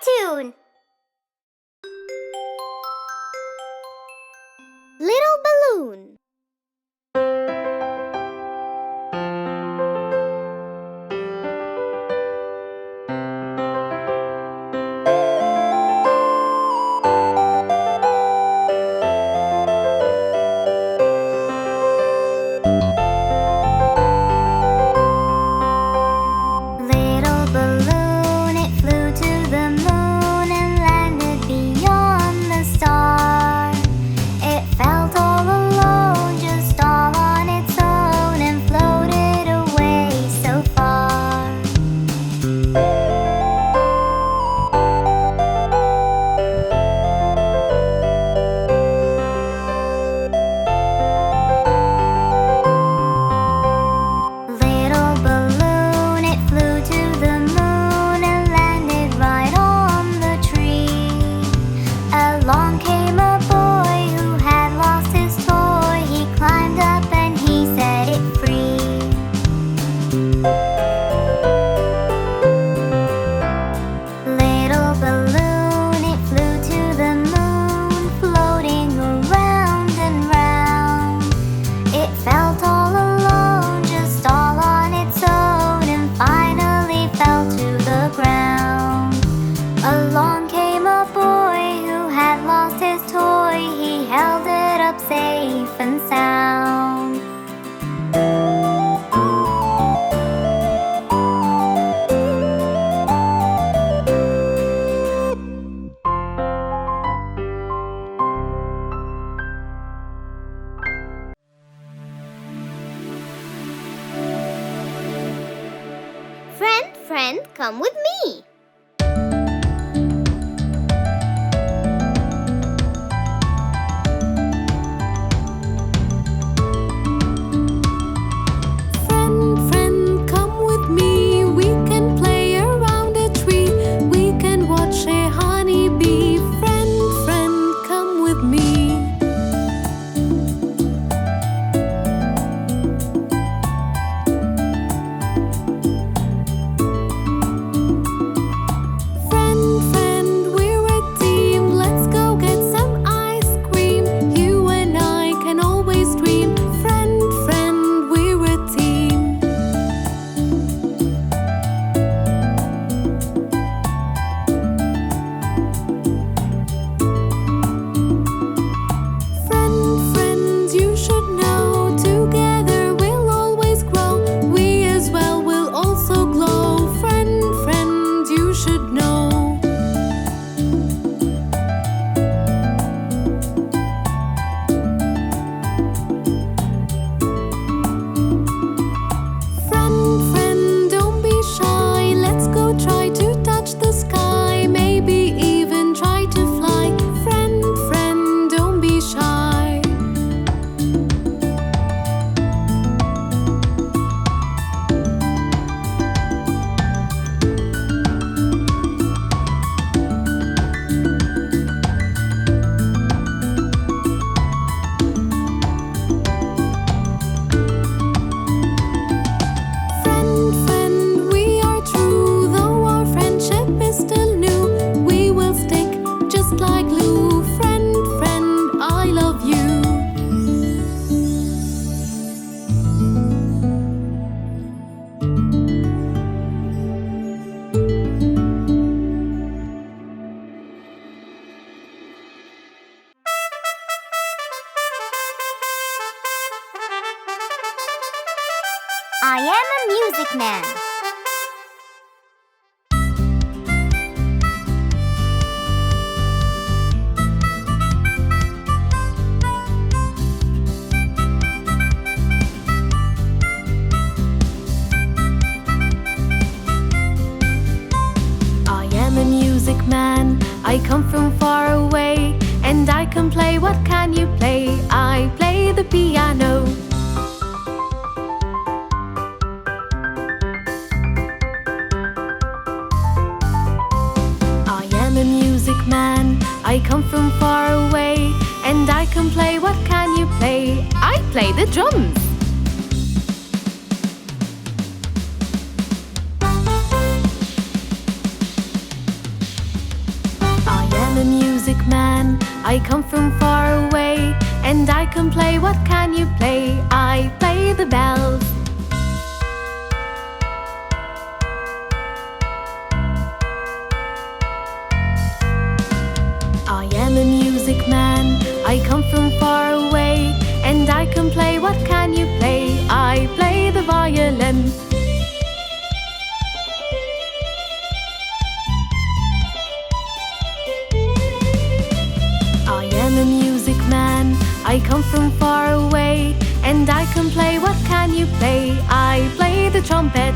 tune. Little balloon. Little balloon, it flew to the moon and landed beyond the star. It felt all alone, just all on its own, and floated away so far. Little balloon, it flew to the moon and landed right on the tree. Along came a boy who had lost his toy. He climbed up and he set it free. Little balloon, it flew to the moon, floating around and round. It felt all alone, just all on its own, and finally fell to the ground. Along came a boy who had lost his toy. He held it up safe and sound. Friend, friend, come with me. Friend, friend, come with me. We can play around a tree. We can watch a honeybee. Friend, friend, come with me. Friend, friend, we're a team. Let's go get some ice cream. You and I can always dream. Friend, friend, we're a team. Friend, friend, you should know. Together we'll always grow. We as well will also glow. Friend, friend, you should know. Friend, friend, don't be shy. Let's go try to touch the sky. Maybe even try to fly. Friend, friend, don't be shy. Friend, friend, we are true. Though our friendship is still new, we will stick just like glue. Friend, friend, I love you. I am a music man. I am a music man. I come from far away, and I can play. What can you play? I play the piano. I am a music man. I come from far away, and I can play. What can you play? I play the drums. I come from far away, and I can play. What can you play? I play the bells. I am a music man. I come from far away, and I can play. What can you play? I play the violin. I am a music man. I come from far away, and I can play. What can you play? I play the trumpet.